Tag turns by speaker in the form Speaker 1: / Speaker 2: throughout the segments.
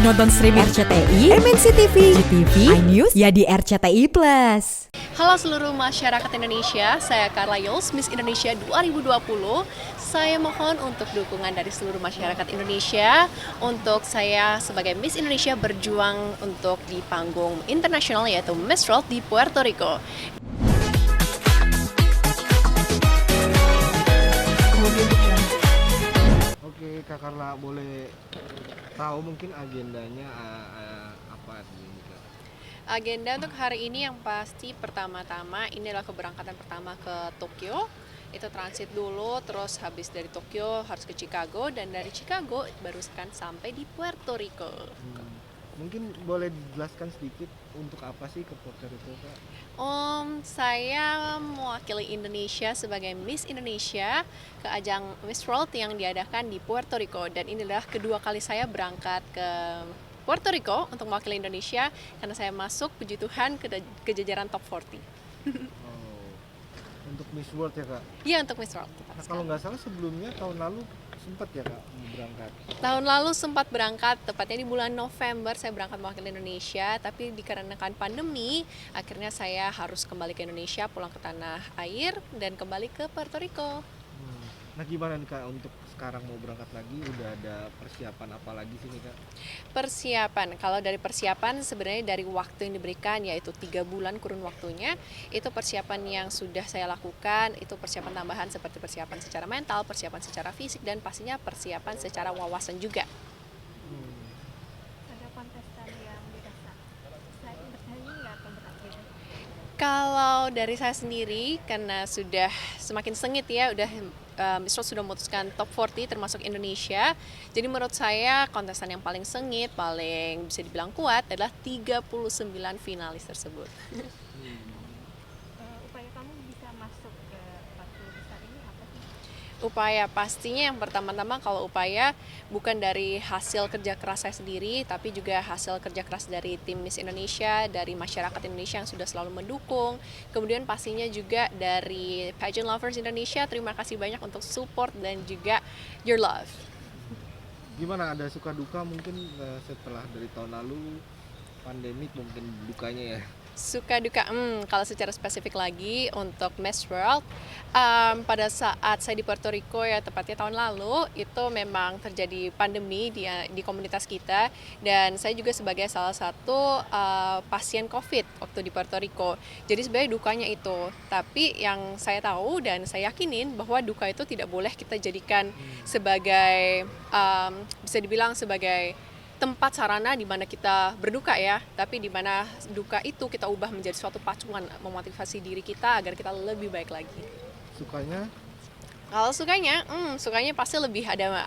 Speaker 1: Nonton streaming RCTI, MNC TV, GTV, iNews, ya di RCTI Plus.
Speaker 2: Halo seluruh masyarakat Indonesia, saya Carla Yuls, Miss Indonesia 2020. Saya mohon untuk dukungan dari seluruh masyarakat Indonesia untuk saya sebagai Miss Indonesia berjuang untuk di panggung internasional yaitu Miss World di Puerto Rico.
Speaker 3: Oke, Kak Carla boleh tahu mungkin agendanya apa ini, Kak?
Speaker 2: Agenda untuk hari ini yang pasti pertama-tama ini adalah keberangkatan pertama ke Tokyo. Itu transit dulu, terus habis dari Tokyo harus ke Chicago, dan dari Chicago baru akan sampai di Puerto Rico.
Speaker 3: Mungkin boleh dijelaskan sedikit untuk apa sih ke Puerto Rico, Kak?
Speaker 2: Saya mewakili Indonesia sebagai Miss Indonesia ke ajang Miss World yang diadakan di Puerto Rico, dan inilah kedua kali saya berangkat ke Puerto Rico untuk mewakili Indonesia karena saya masuk puji Tuhan ke jajaran top 40.
Speaker 3: Untuk Miss World ya, Kak?
Speaker 2: Iya, untuk Miss World.
Speaker 3: Nah, kalau nggak salah sebelumnya tahun lalu sempat ya, Kak, berangkat?
Speaker 2: Tahun lalu sempat berangkat, tepatnya di bulan November saya berangkat mewakili Indonesia, tapi dikarenakan pandemi, akhirnya saya harus kembali ke Indonesia, pulang ke tanah air, dan kembali ke Puerto Rico.
Speaker 3: Nah, gimana nih, Kak, untuk sekarang mau berangkat lagi, udah ada persiapan apa lagi sih nih, Kak?
Speaker 2: Persiapan, kalau dari persiapan sebenarnya dari waktu yang diberikan yaitu 3 bulan kurun waktunya, itu persiapan yang sudah saya lakukan, itu persiapan tambahan seperti persiapan secara mental, persiapan secara fisik, dan pastinya persiapan secara wawasan juga.
Speaker 4: Ada kontestan yang dirasa selain bertanding nggak keberat gitu?
Speaker 2: Kalau dari saya sendiri, karena sudah semakin sengit ya, Miss World sudah memutuskan top 40 termasuk Indonesia. Jadi menurut saya kontestan yang paling sengit, paling bisa dibilang kuat adalah 39 finalis tersebut.
Speaker 4: Upaya kamu bisa masuk ke 40 besar ini apa sih?
Speaker 2: Upaya pastinya yang pertama-tama, kalau upaya bukan dari hasil kerja keras saya sendiri, tapi juga hasil kerja keras dari tim Miss Indonesia, dari masyarakat Indonesia yang sudah selalu mendukung. Kemudian pastinya juga dari Pageant Lovers Indonesia, terima kasih banyak untuk support dan juga your love.
Speaker 3: Gimana, ada suka duka mungkin setelah dari tahun lalu pandemik, mungkin dukanya ya?
Speaker 2: Suka duka, kalau secara spesifik lagi untuk Miss World, pada saat saya di Puerto Rico ya, tepatnya tahun lalu, itu memang terjadi pandemi di komunitas kita, dan saya juga sebagai salah satu pasien COVID waktu di Puerto Rico. Jadi sebenarnya dukanya itu, tapi yang saya tahu dan saya yakinin bahwa duka itu tidak boleh kita jadikan sebagai, bisa dibilang sebagai tempat sarana di mana kita berduka ya, tapi di mana duka itu kita ubah menjadi suatu pacuan memotivasi diri kita agar kita lebih baik lagi.
Speaker 3: Sukanya?
Speaker 2: Kalau sukanya pasti lebih ada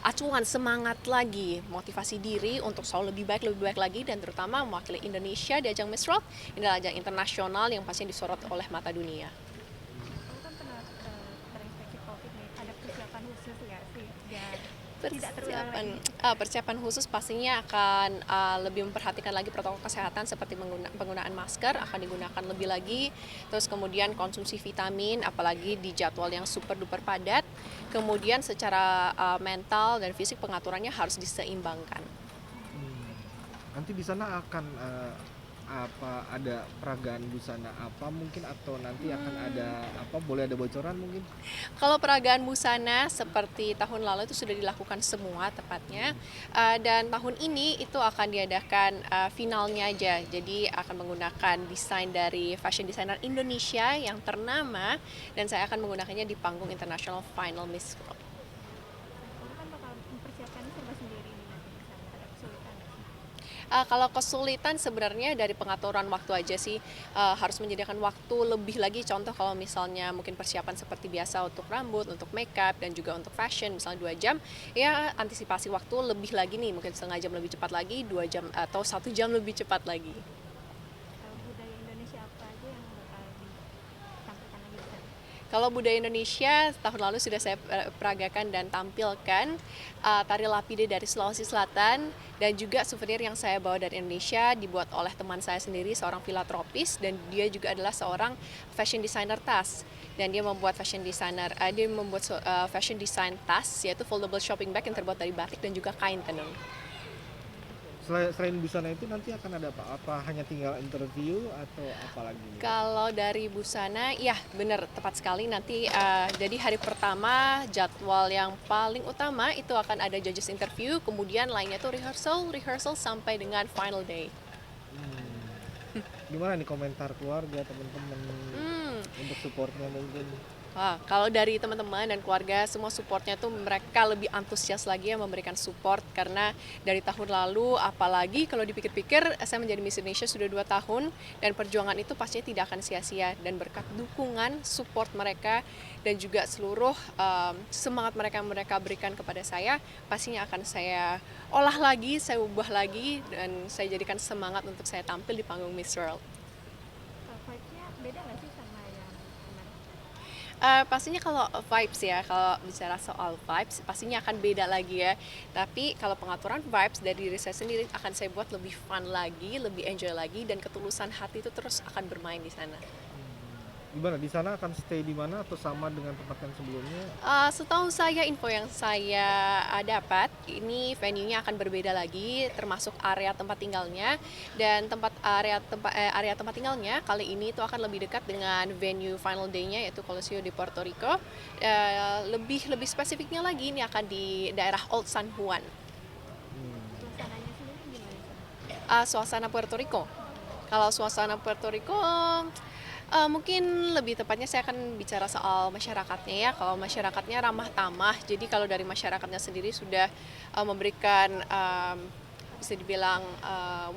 Speaker 2: acuan semangat lagi, motivasi diri untuk selalu lebih baik lagi, dan terutama mewakili Indonesia di ajang Miss World. Ini adalah ajang internasional yang pastinya disorot oleh mata dunia.
Speaker 4: Kamu kan pernah terinfeksi COVID nih, ada persiapan khusus nggak sih biar tidak terulang lagi?
Speaker 2: Persiapan khusus pastinya akan lebih memperhatikan lagi protokol kesehatan seperti penggunaan masker akan digunakan lebih lagi, terus kemudian konsumsi vitamin apalagi di jadwal yang super duper padat, kemudian secara mental dan fisik pengaturannya harus diseimbangkan.
Speaker 3: Nanti di sana akan ada peragaan busana apa mungkin, atau nanti akan ada apa, boleh ada bocoran mungkin?
Speaker 2: Kalau peragaan busana seperti tahun lalu itu sudah dilakukan semua tepatnya, dan tahun ini itu akan diadakan finalnya aja, jadi akan menggunakan desain dari fashion designer Indonesia yang ternama, dan saya akan menggunakannya di panggung international final Miss World.
Speaker 4: Kamu kan bakal mempersiapkannya serba sendiri nih nanti di sana, ada kesulitan nggak sih?
Speaker 2: Kalau kesulitan sebenarnya dari pengaturan waktu aja sih, harus menyediakan waktu lebih lagi. Contoh kalau misalnya mungkin persiapan seperti biasa untuk rambut, untuk makeup, dan juga untuk fashion misalnya 2 jam, ya antisipasi waktu lebih lagi nih, mungkin setengah jam lebih cepat lagi, 2 jam atau 1 jam lebih cepat lagi.
Speaker 4: Budaya Indonesia apa aja yang bakal ditampilkan lagi di sana?
Speaker 2: Kalau budaya Indonesia, tahun lalu sudah saya peragakan dan tampilkan tari lapide dari Sulawesi Selatan, dan juga souvenir yang saya bawa dari Indonesia dibuat oleh teman saya sendiri, seorang filantropis, dan dia juga adalah seorang fashion designer tas. Dan dia membuat fashion design tas, yaitu foldable shopping bag yang terbuat dari batik dan juga kain tenun.
Speaker 3: Selain busana itu nanti akan ada apa? Apa hanya tinggal interview atau apa lagi?
Speaker 2: Kalau dari busana, ya benar tepat sekali nanti jadi hari pertama jadwal yang paling utama itu akan ada judges interview, kemudian lainnya tuh rehearsal sampai dengan final day.
Speaker 3: Gimana nih komentar keluarga, teman-teman untuk supportnya mungkin?
Speaker 2: Kalau dari teman-teman dan keluarga semua supportnya tuh mereka lebih antusias lagi ya memberikan support karena dari tahun lalu apalagi kalau dipikir-pikir saya menjadi Miss Indonesia sudah 2 tahun dan perjuangan itu pastinya tidak akan sia-sia dan berkat dukungan support mereka dan juga seluruh semangat mereka berikan kepada saya pastinya akan saya olah lagi, saya ubah lagi dan saya jadikan semangat untuk saya tampil di panggung Miss World.
Speaker 4: Vibe-nya beda nggak sih sama yang kemarin?
Speaker 2: Pastinya kalau vibes ya, kalau bicara soal vibes pastinya akan beda lagi ya. Tapi kalau pengaturan vibes dari diri saya sendiri akan saya buat lebih fun lagi, lebih enjoy lagi dan ketulusan hati itu terus akan bermain di sana.
Speaker 3: Gimana di sana akan stay di mana atau sama dengan tempat yang sebelumnya?
Speaker 2: Setahu saya info yang saya dapat ini venue-nya akan berbeda lagi termasuk area tempat tinggalnya dan area tempat tinggalnya kali ini itu akan lebih dekat dengan venue final day-nya yaitu Coliseo di Puerto Rico. Lebih spesifiknya lagi ini akan di daerah Old San Juan.
Speaker 4: Suasananya sendiri gimana sih?
Speaker 2: Suasana Puerto Rico. Kalau suasana Puerto Rico mungkin lebih tepatnya saya akan bicara soal masyarakatnya ya. Kalau masyarakatnya ramah tamah, jadi kalau dari masyarakatnya sendiri sudah memberikan bisa dibilang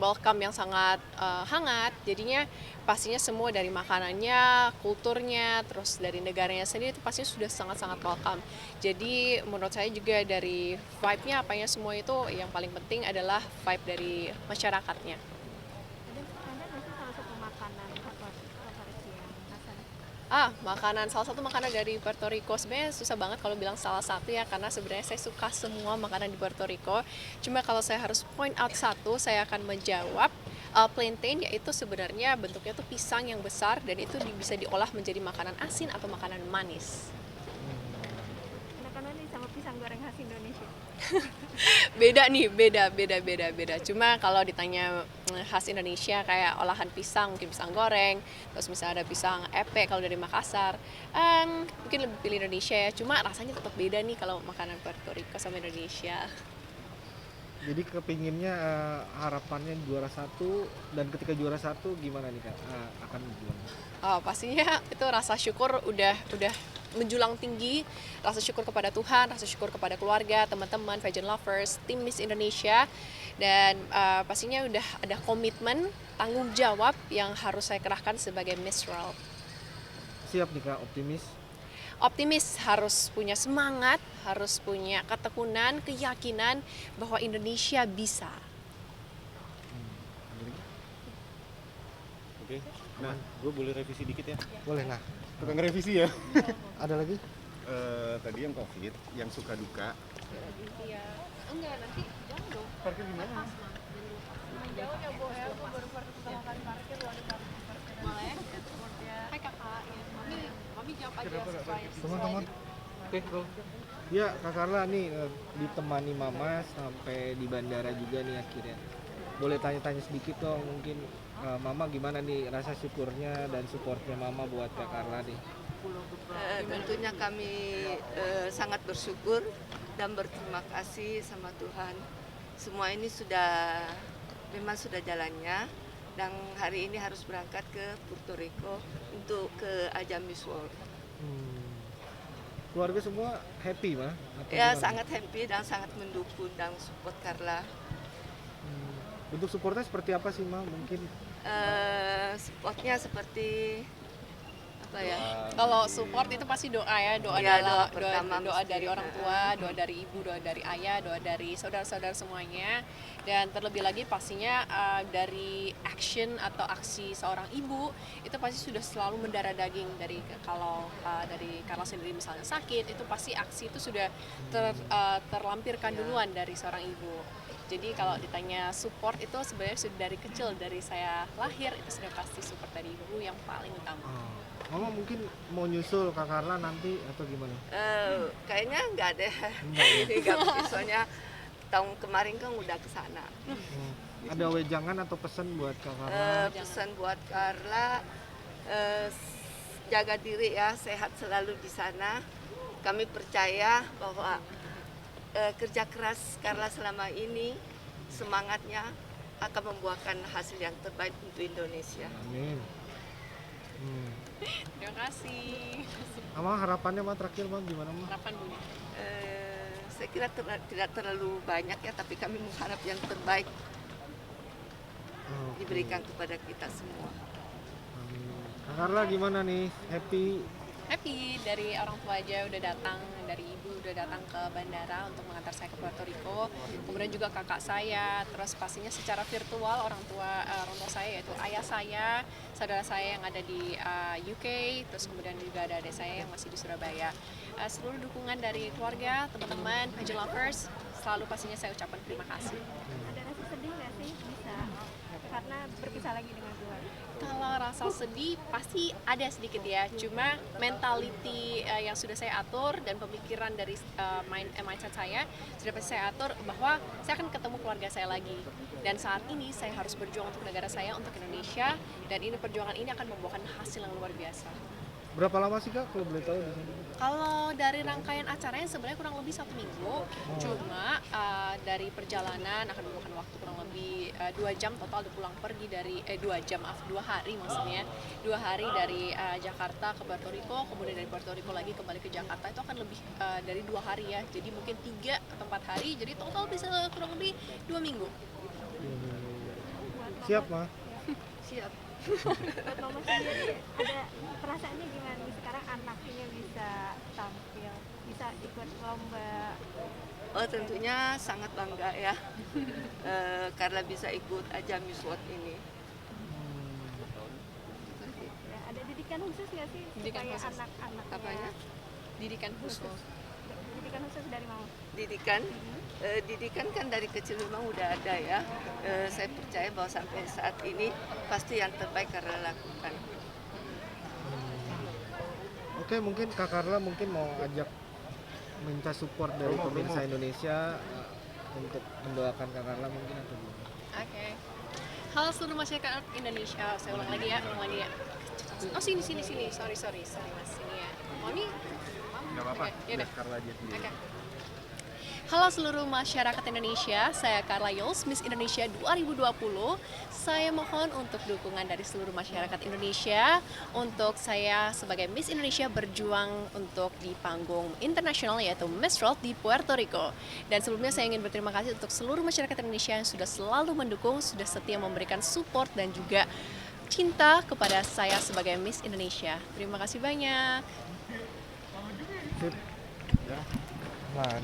Speaker 2: welcome yang sangat hangat. Jadinya pastinya semua dari makanannya, kulturnya, terus dari negaranya sendiri itu pastinya sudah sangat-sangat welcome. Jadi menurut saya juga dari vibe-nya apanya semua itu yang paling penting adalah vibe dari masyarakatnya.
Speaker 4: Ada nggak sih salah satu makanan favorit yang Hasan?
Speaker 2: Makanan salah satu makanan dari Puerto Rico sebenarnya susah banget kalau bilang salah satu ya karena sebenarnya saya suka semua makanan di Puerto Rico. Cuma kalau saya harus point out satu, saya akan menjawab plantain yaitu sebenarnya bentuknya tuh pisang yang besar dan itu bisa diolah menjadi makanan asin atau makanan manis.
Speaker 4: Anak-anak nih sama pisang goreng khas Indonesia.
Speaker 2: Beda nih, beda. Cuma kalau ditanya khas Indonesia kayak olahan pisang, mungkin pisang goreng, terus misalnya ada pisang epe kalau dari Makassar, mungkin lebih pilih Indonesia ya. Cuma rasanya tetap beda nih kalau makanan Puerto Rico sama Indonesia.
Speaker 3: Jadi kepinginnya harapannya juara 1 dan ketika juara 1 gimana nih Kak? Akan gimana?
Speaker 2: Pastinya itu rasa syukur udah menjulang tinggi, rasa syukur kepada Tuhan, rasa syukur kepada keluarga, teman-teman, pageant lovers, tim Miss Indonesia, dan pastinya udah ada komitmen, tanggung jawab yang harus saya kerahkan sebagai Miss World.
Speaker 3: Siap nih Kak,
Speaker 2: Optimis, harus punya semangat, harus punya ketekunan, keyakinan bahwa Indonesia bisa.
Speaker 5: Oke, nah gue boleh revisi dikit ya?
Speaker 3: Boleh nah.
Speaker 5: Tukang revisi ya?
Speaker 3: Ada lagi?
Speaker 5: Tadi yang COVID, yang suka duka.
Speaker 2: Enggak, nanti jangan dong.
Speaker 5: Parkir di mana?
Speaker 2: Jauh ya, Bu. Ya, aku baru pertama kali parkir, parkir. Malah ya? Hai kakak, Mami jawab aja surprise.
Speaker 3: Teman-teman. Oke, go. Ya, Kak Carla nih ditemani Mama sampai di bandara juga nih akhirnya. Boleh tanya-tanya sedikit dong mungkin Mama gimana nih rasa syukurnya dan supportnya Mama buat Kak Carla nih?
Speaker 6: Tentunya kami sangat bersyukur dan berterima kasih sama Tuhan. Semua ini memang sudah jalannya dan hari ini harus berangkat ke Puerto Rico untuk ke ajang Miss World.
Speaker 3: Keluarga semua happy mah?
Speaker 6: Ya sangat happy dan sangat mendukung dan support Carla.
Speaker 3: Untuk supportnya seperti apa sih Ma? Mungkin
Speaker 6: Supportnya seperti apa ya?
Speaker 2: Kalau support itu pasti doa ya, doa
Speaker 6: Ya,
Speaker 2: adalah
Speaker 6: doa pertama
Speaker 2: doa
Speaker 6: mesti.
Speaker 2: dari orang tua, doa dari ibu, doa dari ayah, doa dari saudara-saudara semuanya, dan terlebih lagi pastinya dari action atau aksi seorang ibu itu pasti sudah selalu mendarah daging dari kalau dari Carla sendiri misalnya sakit itu pasti aksi itu sudah terlampirkan duluan dari seorang ibu. Jadi kalau ditanya support itu sebenarnya sudah dari kecil, dari saya lahir itu sudah pasti support dari ibu yang paling utama.
Speaker 3: Mama mungkin mau nyusul Kak Carla nanti atau gimana?
Speaker 6: Kayaknya nggak ada.
Speaker 3: Enggak ya?
Speaker 6: Nggak mungkin, soalnya tahun kemarin kan udah ke sana.
Speaker 3: Ada wejangan atau pesan buat Kak Carla?
Speaker 6: Pesan buat Carla, jaga diri ya, sehat selalu di sana. Kami percaya bahwa kerja keras Carla selama ini, semangatnya akan membuahkan hasil yang terbaik untuk Indonesia.
Speaker 3: Amin.
Speaker 2: Terima kasih.
Speaker 3: Ama harapannya mah terakhir bang gimana mah?
Speaker 2: Harapan Bunda.
Speaker 6: Saya kira tidak terlalu banyak ya, tapi kami mengharap yang terbaik
Speaker 3: Oke.
Speaker 6: diberikan kepada kita semua.
Speaker 3: Amin. Kak Carla gimana nih?
Speaker 2: Happy dari orang tua aja udah datang, dari ibu udah datang ke bandara untuk mengantar saya ke Puerto Rico. Kemudian juga kakak saya, terus pastinya secara virtual orang tua saya yaitu ayah saya, saudara saya yang ada di UK, terus kemudian juga ada adik saya yang masih di Surabaya. Seluruh dukungan dari keluarga, teman-teman, pageant lovers, selalu pastinya saya ucapkan terima kasih.
Speaker 4: Ada rasa sedih nggak sih bisa karena berpisah lagi dengan keluarga?
Speaker 2: Kalau rasa sedih pasti ada sedikit ya, cuma mentality yang sudah saya atur dan pemikiran dari mindset saya sudah pasti saya atur bahwa saya akan ketemu keluarga saya lagi, dan saat ini saya harus berjuang untuk negara saya, untuk Indonesia, dan ini perjuangan ini akan membuahkan hasil yang luar biasa.
Speaker 3: Berapa lama sih Kak kalau boleh tahu di sini?
Speaker 2: Kalau dari rangkaian acaranya sebenarnya kurang lebih 1 minggu, cuma dari perjalanan akan memakan waktu kurang lebih 2 jam total pulang pergi dari 2 hari maksudnya 2 hari dari Jakarta ke Puerto Rico, kemudian dari Puerto Rico lagi kembali ke Jakarta, itu akan lebih dari 2 hari ya, jadi mungkin 3 atau 4 hari, jadi total bisa kurang lebih 2 minggu.
Speaker 3: Siap mah.
Speaker 6: Siap.
Speaker 4: Buat mama sendiri ada perasaannya gimana nih sekarang anaknya bisa tampil, bisa ikut lomba?
Speaker 6: Oh tentunya sangat bangga ya, karena bisa ikut ajang Miss World ini.
Speaker 4: Ya, ada didikan khusus nggak sih
Speaker 2: Didikan
Speaker 4: supaya
Speaker 2: khusus.
Speaker 4: anak-anaknya?
Speaker 6: Apanya?
Speaker 2: Didikan khusus.
Speaker 4: Didikan khusus dari mama.
Speaker 6: Didikan kan dari kecil memang udah ada ya. Saya percaya bahwa sampai saat ini pasti yang terbaik Carla lakukan.
Speaker 3: Oke, mungkin Kak Carla mungkin mau ajak minta support dari pemirsa Indonesia untuk mendoakan Kak Carla mungkin atau gimana?
Speaker 2: Oke. Halo seluruh masyarakat Indonesia. Saya ulang lagi ya. Oh sini. Sorry mas. Sini ya. Mami.
Speaker 5: Nggak apa-apa,
Speaker 2: Oke, yaudah.
Speaker 5: biar Carla aja sendiri.
Speaker 2: Oke. Halo seluruh masyarakat Indonesia, saya Carla Yuls, Miss Indonesia 2020. Saya mohon untuk dukungan dari seluruh masyarakat Indonesia untuk saya sebagai Miss Indonesia berjuang untuk di panggung internasional yaitu Miss World di Puerto Rico. Dan sebelumnya saya ingin berterima kasih untuk seluruh masyarakat Indonesia yang sudah selalu mendukung, sudah setia memberikan support dan juga cinta kepada saya sebagai Miss Indonesia. Terima kasih banyak.
Speaker 3: Sip. Ya. Aman.